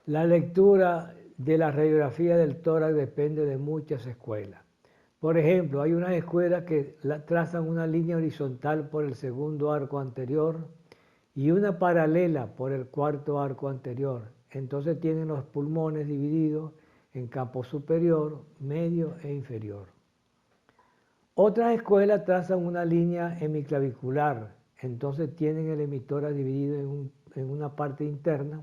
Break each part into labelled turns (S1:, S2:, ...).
S1: La lectura de la radiografía del tórax depende de muchas escuelas. Por ejemplo, hay unas escuelas que trazan una línea horizontal por el segundo arco anterior y una paralela por el cuarto arco anterior. Entonces tienen los pulmones divididos en campo superior, medio e inferior. Otras escuelas trazan una línea hemiclavicular, entonces tienen el hemitórax dividido en una parte interna,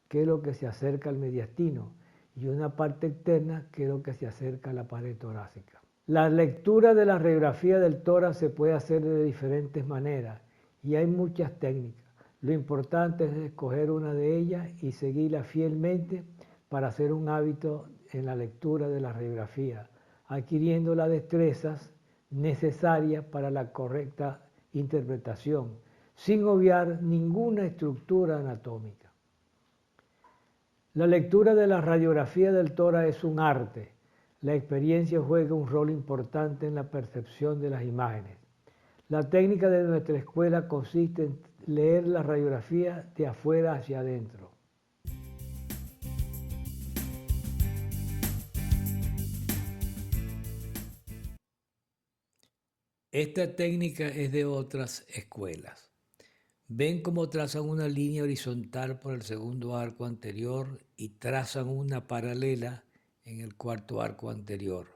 S1: que es lo que se acerca al mediastino, y una parte externa, que es lo que se acerca a la pared torácica. La lectura de la radiografía del tórax se puede hacer de diferentes maneras y hay muchas técnicas. Lo importante es escoger una de ellas y seguirla fielmente para hacer un hábito en la lectura de la radiografía, adquiriendo las destrezas necesarias para la correcta interpretación, sin obviar ninguna estructura anatómica. La lectura de la radiografía del tórax es un arte. La experiencia juega un rol importante en la percepción de las imágenes. La técnica de nuestra escuela consiste en leer la radiografía de afuera hacia adentro.
S2: Esta técnica es de otras escuelas. Ven cómo trazan una línea horizontal por el segundo arco anterior y trazan una paralela en el cuarto arco anterior.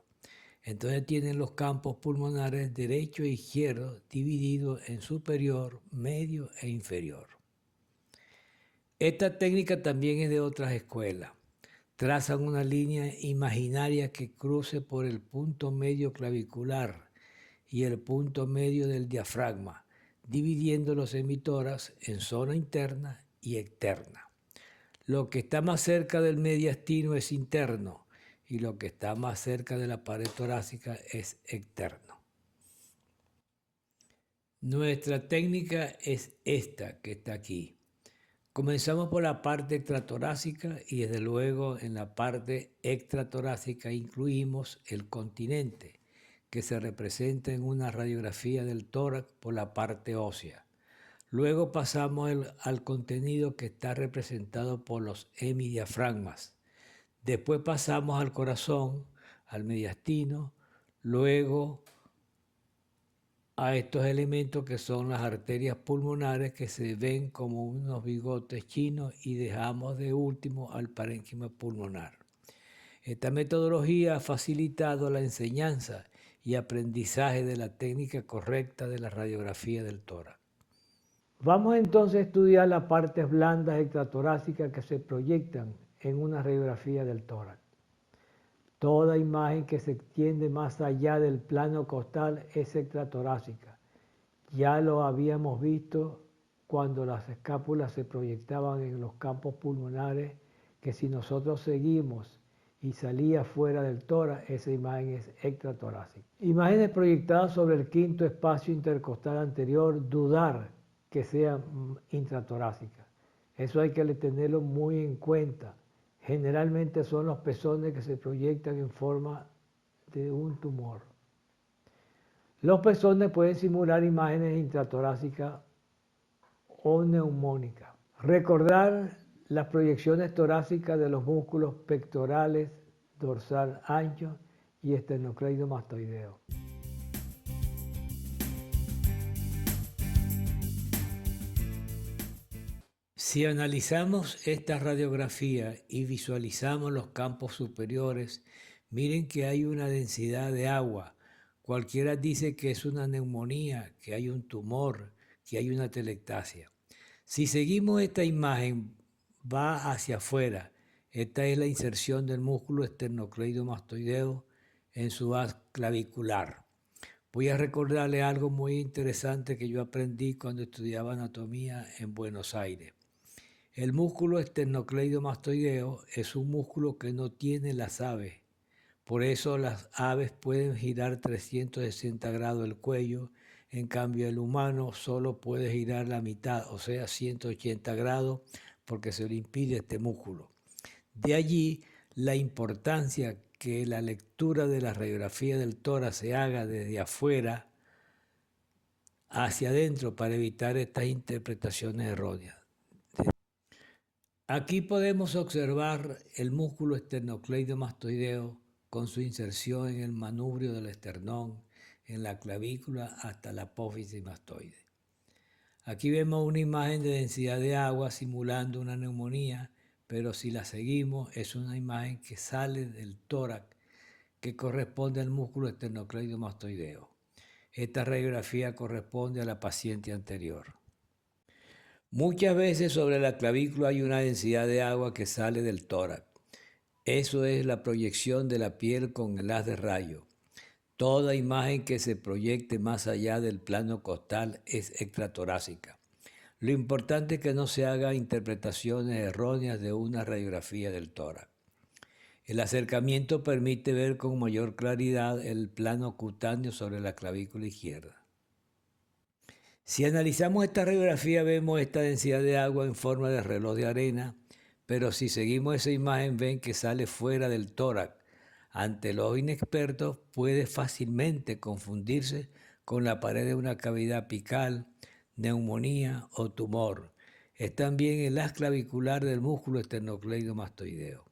S2: Entonces tienen los campos pulmonares derecho e izquierdo divididos en superior, medio e inferior. Esta técnica también es de otras escuelas. Trazan una línea imaginaria que cruce por el punto medio clavicular y el punto medio del diafragma, dividiendo los hemitórax en zona interna y externa. Lo que está más cerca del mediastino es interno y lo que está más cerca de la pared torácica es externo. Nuestra técnica es esta que está aquí. Comenzamos por la parte extratorácica y desde luego en la parte extratorácica incluimos el continente, que se representa en una radiografía del tórax por la parte ósea. Luego pasamos al contenido que está representado por los hemidiafragmas. Después pasamos al corazón, al mediastino, luego a estos elementos que son las arterias pulmonares que se ven como unos bigotes chinos y dejamos de último al parénquima pulmonar. Esta metodología ha facilitado la enseñanza y aprendizaje de la técnica correcta de la radiografía del tórax.
S1: Vamos entonces a estudiar las partes blandas extratorácicas que se proyectan en una radiografía del tórax. Toda imagen que se extiende más allá del plano costal es extratorácica. Ya lo habíamos visto cuando las escápulas se proyectaban en los campos pulmonares, que si nosotros seguimos y salía fuera del tórax, esa imagen es extratorácica. Imágenes proyectadas sobre el quinto espacio intercostal anterior, dudar que sean intratorácicas. Eso hay que tenerlo muy en cuenta. Generalmente son los pezones que se proyectan en forma de un tumor. Los pezones pueden simular imágenes intratorácicas o neumónicas. Recordar las proyecciones torácicas de los músculos pectorales, dorsal ancho y esternocleidomastoideo.
S2: Si analizamos esta radiografía y visualizamos los campos superiores, miren que hay una densidad de agua. Cualquiera dice que es una neumonía, que hay un tumor, que hay una telectasia. Si seguimos esta imagen, va hacia afuera. Esta es la inserción del músculo esternocleidomastoideo en su haz clavicular. Voy a recordarle algo muy interesante que yo aprendí cuando estudiaba anatomía en Buenos Aires. El músculo esternocleidomastoideo es un músculo que no tiene las aves. Por eso las aves pueden girar 360 grados el cuello, en cambio el humano solo puede girar la mitad, o sea 180 grados, porque se le impide este músculo. De allí la importancia que la lectura de la radiografía del tórax se haga desde afuera hacia adentro para evitar estas interpretaciones erróneas. Aquí podemos observar el músculo esternocleidomastoideo con su inserción en el manubrio del esternón, en la clavícula hasta la apófisis mastoide. Aquí vemos una imagen de densidad de agua simulando una neumonía, pero si la seguimos es una imagen que sale del tórax que corresponde al músculo esternocleidomastoideo. Esta radiografía corresponde a la paciente anterior. Muchas veces sobre la clavícula hay una densidad de agua que sale del tórax. Eso es la proyección de la piel con el haz de rayo. Toda imagen que se proyecte más allá del plano costal es extratorácica. Lo importante es que no se hagan interpretaciones erróneas de una radiografía del tórax. El acercamiento permite ver con mayor claridad el plano cutáneo sobre la clavícula izquierda. Si analizamos esta radiografía vemos esta densidad de agua en forma de reloj de arena, pero si seguimos esa imagen ven que sale fuera del tórax. Ante los inexpertos puede fácilmente confundirse con la pared de una cavidad apical, neumonía o tumor. Es también el haz clavicular del músculo esternocleidomastoideo.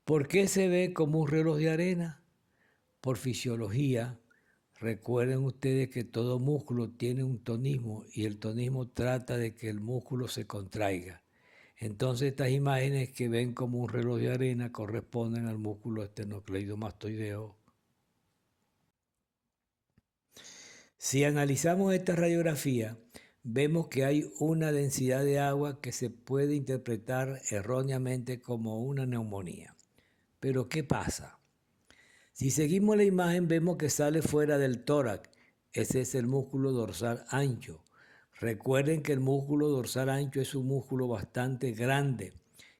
S2: ¿Por qué se ve como un reloj de arena? Por fisiología. Recuerden ustedes que todo músculo tiene un tonismo y el tonismo trata de que el músculo se contraiga. Entonces estas imágenes que ven como un reloj de arena corresponden al músculo esternocleidomastoideo. Si analizamos esta radiografía, vemos que hay una densidad de agua que se puede interpretar erróneamente como una neumonía. Pero ¿qué pasa? Si seguimos la imagen vemos que sale fuera del tórax. Ese es el músculo dorsal ancho. Recuerden que el músculo dorsal ancho es un músculo bastante grande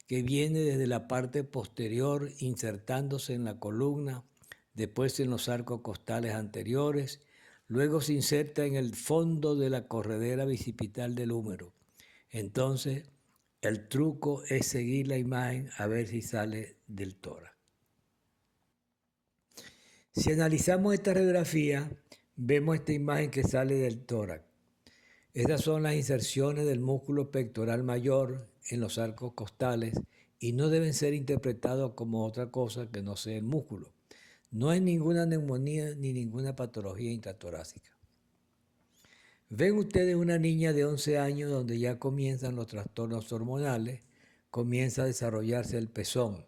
S2: que viene desde la parte posterior insertándose en la columna, después en los arcos costales anteriores, luego se inserta en el fondo de la corredera bicipital del húmero. Entonces, el truco es seguir la imagen a ver si sale del tórax. Si analizamos esta radiografía, vemos esta imagen que sale del tórax. Estas son las inserciones del músculo pectoral mayor en los arcos costales y no deben ser interpretados como otra cosa que no sea el músculo. No hay ninguna neumonía ni ninguna patología intratorácica. Ven ustedes una niña de 11 años donde ya comienzan los trastornos hormonales, comienza a desarrollarse el pezón.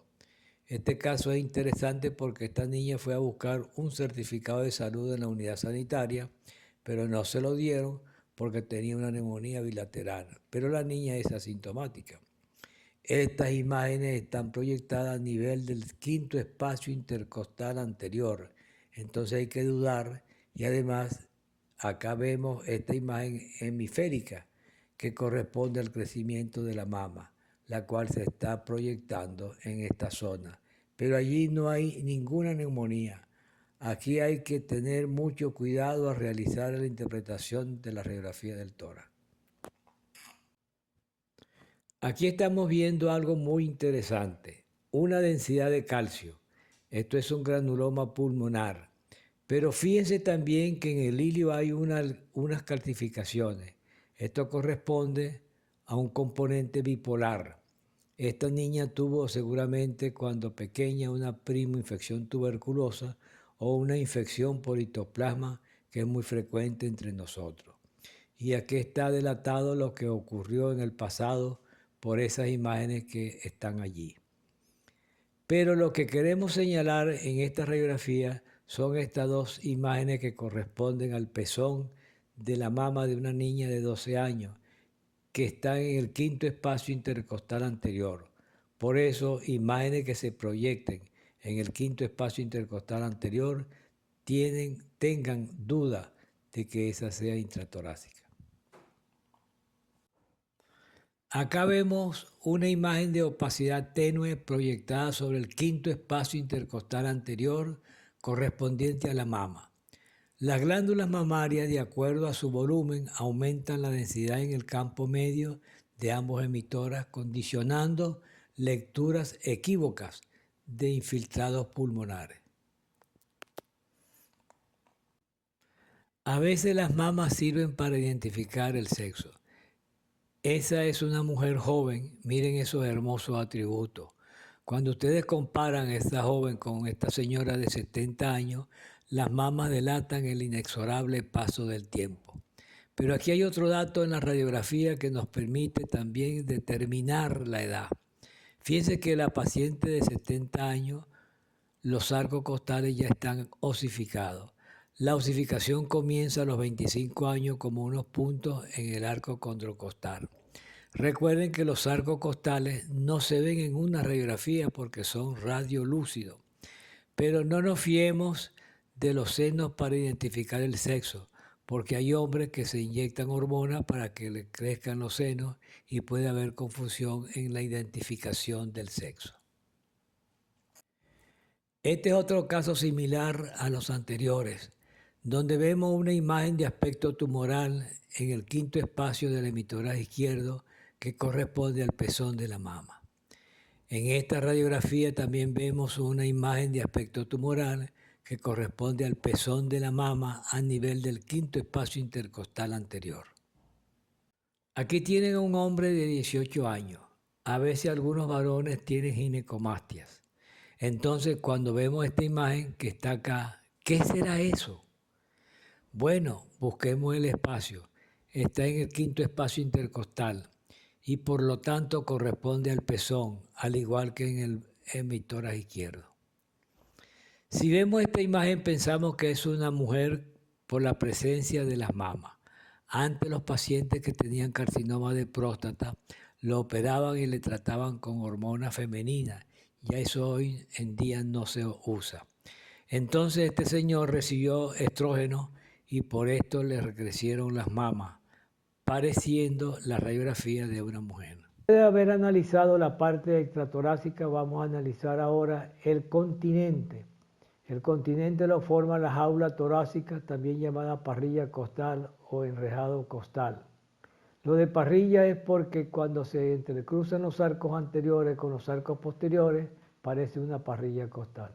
S2: Este caso es interesante porque esta niña fue a buscar un certificado de salud en la unidad sanitaria, pero no se lo dieron porque tenía una neumonía bilateral, pero la niña es asintomática. Estas imágenes están proyectadas a nivel del quinto espacio intercostal anterior, entonces hay que dudar y además acá vemos esta imagen hemisférica que corresponde al crecimiento de la mama, la cual se está proyectando en esta zona. Pero allí no hay ninguna neumonía. Aquí hay que tener mucho cuidado al realizar la interpretación de la radiografía del tórax. Aquí estamos viendo algo muy interesante, una densidad de calcio. Esto es un granuloma pulmonar. Pero fíjense también que en el ilio hay unas calcificaciones. Esto corresponde a un componente bipolar. Esta niña tuvo seguramente cuando pequeña una infección tuberculosa o una infección por hitoplasma que es muy frecuente entre nosotros. Y aquí está delatado lo que ocurrió en el pasado por esas imágenes que están allí. Pero lo que queremos señalar en esta radiografía son estas dos imágenes que corresponden al pezón de la mama de una niña de 12 años que está en el quinto espacio intercostal anterior. Por eso, imágenes que se proyecten en el quinto espacio intercostal anterior tengan duda de que esa sea intratorácica. Acá vemos una imagen de opacidad tenue proyectada sobre el quinto espacio intercostal anterior correspondiente a la mama. Las glándulas mamarias, de acuerdo a su volumen, aumentan la densidad en el campo medio de ambos emitoras, condicionando lecturas equívocas de infiltrados pulmonares. A veces las mamas sirven para identificar el sexo. Esa es una mujer joven, miren esos hermosos atributos. Cuando ustedes comparan a esta joven con esta señora de 70 años, las mamas delatan el inexorable paso del tiempo. Pero aquí hay otro dato en la radiografía que nos permite también determinar la edad. Fíjense que la paciente de 70 años, los arcos costales ya están osificados. La osificación comienza a los 25 años como unos puntos en el arco condrocostal. Recuerden que los arcos costales no se ven en una radiografía porque son radiolúcidos, pero no nos fiemos de los senos para identificar el sexo, porque hay hombres que se inyectan hormonas para que le crezcan los senos y puede haber confusión en la identificación del sexo. Este es otro caso similar a los anteriores, donde vemos una imagen de aspecto tumoral en el quinto espacio del emitoraz izquierdo que corresponde al pezón de la mama. En esta radiografía también vemos una imagen de aspecto tumoral que corresponde al pezón de la mama a nivel del quinto espacio intercostal anterior. Aquí tienen a un hombre de 18 años. A veces algunos varones tienen ginecomastias. Entonces, cuando vemos esta imagen que está acá, ¿qué será eso? Bueno, busquemos el espacio. Está en el quinto espacio intercostal y por lo tanto corresponde al pezón, al igual que en el emitoraz izquierdo. Si vemos esta imagen pensamos que es una mujer por la presencia de las mamas. Antes los pacientes que tenían carcinoma de próstata lo operaban y le trataban con hormonas femeninas. Ya eso hoy en día no se usa. Entonces este señor recibió estrógeno y por esto le recrecieron las mamas, pareciendo la radiografía de una mujer.
S1: Después de haber analizado la parte extratorácica, vamos a analizar ahora el continente. El continente lo forma la jaula torácica, también llamada parrilla costal o enrejado costal. Lo de parrilla es porque cuando se entrecruzan los arcos anteriores con los arcos posteriores, parece una parrilla costal.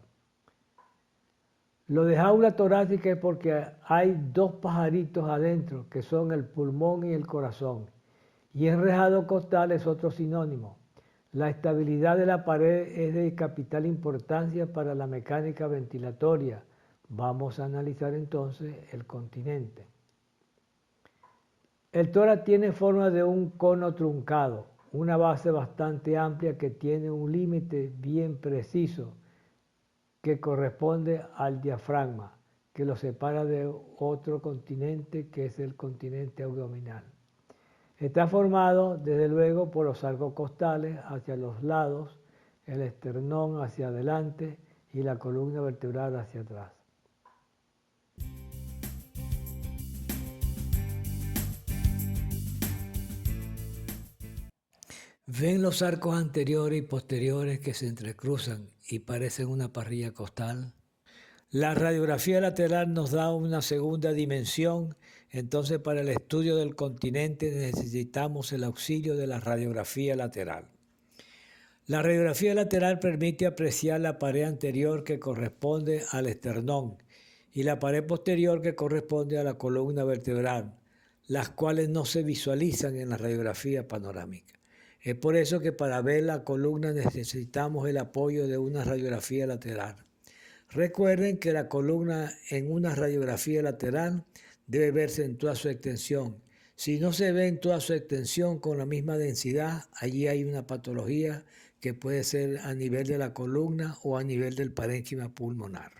S1: Lo de jaula torácica es porque hay dos pajaritos adentro, que son el pulmón y el corazón. Y enrejado costal es otro sinónimo. La estabilidad de la pared es de capital importancia para la mecánica ventilatoria. Vamos a analizar entonces el continente. El tórax tiene forma de un cono truncado, una base bastante amplia que tiene un límite bien preciso que corresponde al diafragma, que lo separa de otro continente que es el continente abdominal. Está formado, desde luego, por los arcos costales hacia los lados, el esternón hacia adelante y la columna vertebral hacia atrás.
S2: ¿Ven los arcos anteriores y posteriores que se entrecruzan y parecen una parrilla costal? La radiografía lateral nos da una segunda dimensión, entonces para el estudio del continente necesitamos el auxilio de la radiografía lateral. La radiografía lateral permite apreciar la pared anterior que corresponde al esternón y la pared posterior que corresponde a la columna vertebral, las cuales no se visualizan en la radiografía panorámica. Es por eso que para ver la columna necesitamos el apoyo de una radiografía lateral. Recuerden que la columna en una radiografía lateral debe verse en toda su extensión. Si no se ve en toda su extensión con la misma densidad, allí hay una patología que puede ser a nivel de la columna o a nivel del parénquima pulmonar.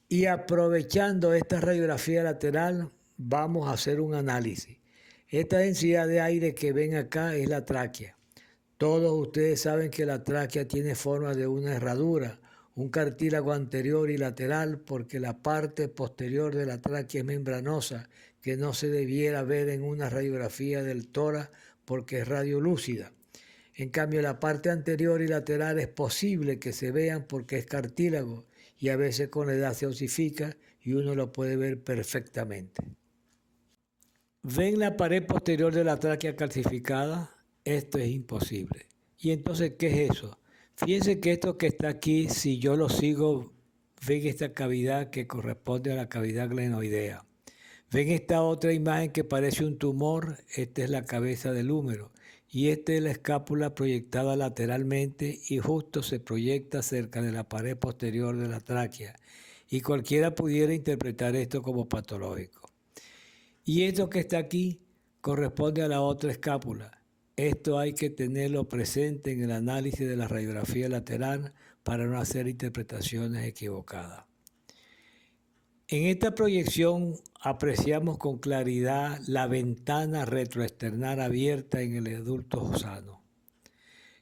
S2: Y aprovechando esta radiografía lateral, vamos a hacer un análisis. Esta densidad de aire que ven acá es la tráquea. Todos ustedes saben que la tráquea tiene forma de una herradura, un cartílago anterior y lateral, porque la parte posterior de la tráquea es membranosa, que no se debiera ver en una radiografía del tórax porque es radiolúcida. En cambio, la parte anterior y lateral es posible que se vean porque es cartílago y a veces con la edad se osifica y uno lo puede ver perfectamente. ¿Ven la pared posterior de la tráquea calcificada? Esto es imposible. ¿Y entonces qué es eso? Fíjense que esto que está aquí, si yo lo sigo, ven esta cavidad que corresponde a la cavidad glenoidea. Ven esta otra imagen que parece un tumor. Esta es la cabeza del húmero y esta es la escápula proyectada lateralmente y justo se proyecta cerca de la pared posterior de la tráquea, y cualquiera pudiera interpretar esto como patológico. Y esto que está aquí corresponde a la otra escápula. Esto hay que tenerlo presente en el análisis de la radiografía lateral para no hacer interpretaciones equivocadas. En esta proyección apreciamos con claridad la ventana retroesternal abierta en el adulto sano.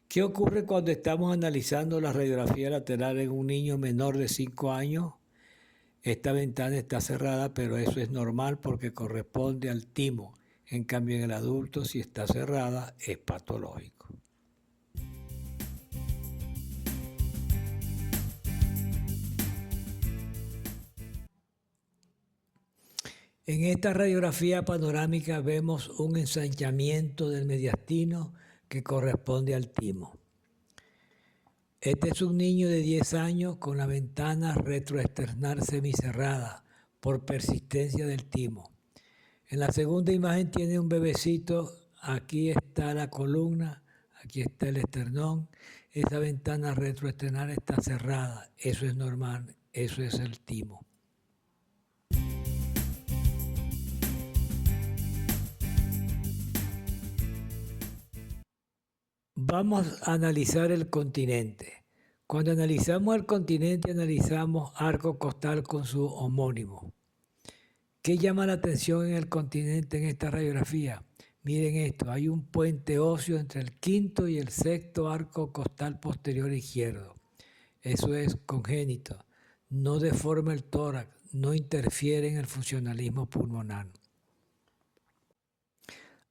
S2: ¿Qué ocurre cuando estamos analizando la radiografía lateral en un niño menor de 5 años? Esta ventana está cerrada, pero eso es normal porque corresponde al timo. En cambio, en el adulto, si está cerrada, es patológico. En esta radiografía panorámica vemos un ensanchamiento del mediastino que corresponde al timo. Este es un niño de 10 años con la ventana retroesternal semicerrada por persistencia del timo. En la segunda imagen tiene un bebecito, aquí está la columna, aquí está el esternón, esa ventana retroesternal está cerrada, eso es normal, eso es el timo. Vamos a analizar el continente. Cuando analizamos el continente, analizamos arco costal con su homónimo. ¿Qué llama la atención en el continente en esta radiografía? Miren esto, hay un puente óseo entre el quinto y el sexto arco costal posterior izquierdo. Eso es congénito, no deforma el tórax, no interfiere en el funcionalismo pulmonar.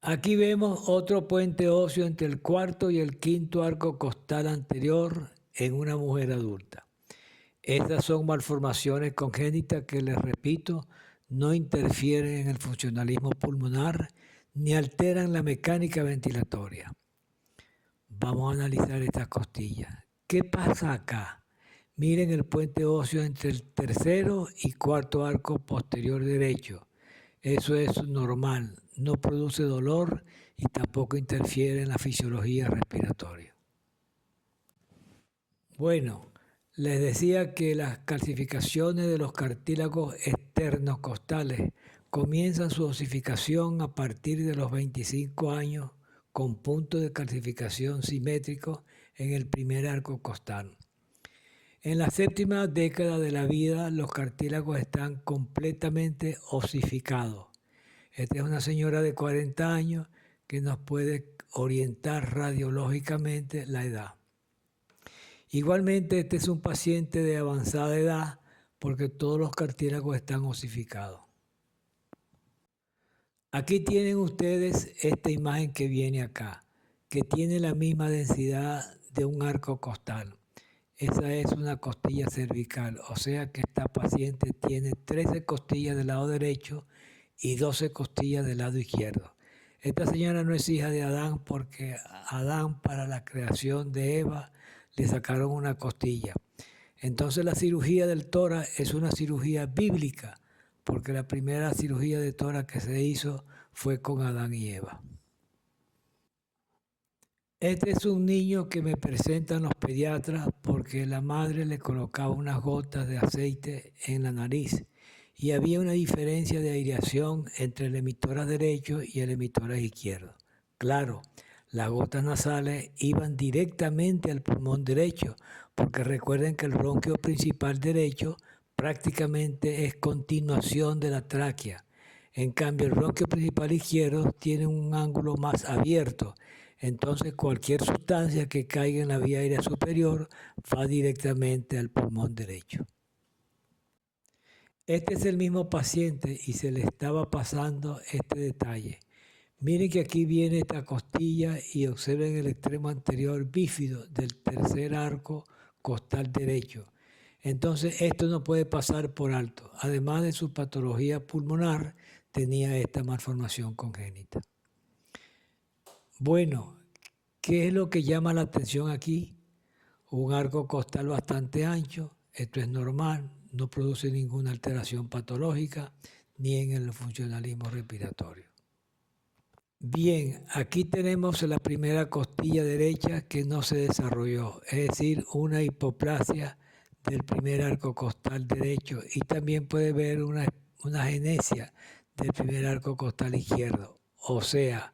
S2: Aquí vemos otro puente óseo entre el cuarto y el quinto arco costal anterior en una mujer adulta. Estas son malformaciones congénitas que, les repito, no interfieren en el funcionalismo pulmonar ni alteran la mecánica ventilatoria. Vamos a analizar estas costillas. ¿Qué pasa acá? Miren el puente óseo entre el tercero y cuarto arco posterior derecho. Eso es normal, no produce dolor y tampoco interfiere en la fisiología respiratoria. Bueno, les decía que las calcificaciones de los cartílagos externos costales comienzan su osificación a partir de los 25 años con puntos de calcificación simétricos en el primer arco costal. En la séptima década de la vida, los cartílagos están completamente osificados. Esta es una señora de 40 años que nos puede orientar radiológicamente la edad. Igualmente, este es un paciente de avanzada edad porque todos los cartílagos están osificados. Aquí tienen ustedes esta imagen que viene acá, que tiene la misma densidad de un arco costal. Esa es una costilla cervical, o sea que esta paciente tiene 13 costillas del lado derecho y 12 costillas del lado izquierdo. Esta señora no es hija de Adán porque Adán, para la creación de Eva, le sacaron una costilla. Entonces la cirugía del tórax es una cirugía bíblica porque la primera cirugía de tórax que se hizo fue con Adán y Eva. Este es un niño que me presentan los pediatras porque la madre le colocaba unas gotas de aceite en la nariz y había una diferencia de aireación entre el emitora derecho y el emitora izquierdo. Claro, las gotas nasales iban directamente al pulmón derecho porque recuerden que el bronquio principal derecho prácticamente es continuación de la tráquea. En cambio, el bronquio principal izquierdo tiene un ángulo más abierto. Entonces, cualquier sustancia que caiga en la vía aérea superior va directamente al pulmón derecho. Este es el mismo paciente y se le estaba pasando este detalle. Miren que aquí viene esta costilla y observen el extremo anterior bífido del tercer arco costal derecho. Entonces, esto no puede pasar por alto. Además de su patología pulmonar, tenía esta malformación congénita. Bueno, ¿qué es lo que llama la atención aquí? Un arco costal bastante ancho, esto es normal, no produce ninguna alteración patológica, ni en el funcionalismo respiratorio. Bien, aquí tenemos la primera costilla derecha que no se desarrolló, es decir, una hipoplasia del primer arco costal derecho, y también puede ver una agenesia del primer arco costal izquierdo. O sea,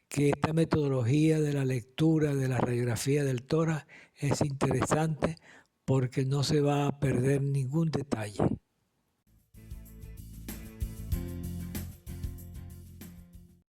S2: que esta metodología de la lectura de la radiografía del tórax es interesante porque no se va a perder ningún detalle.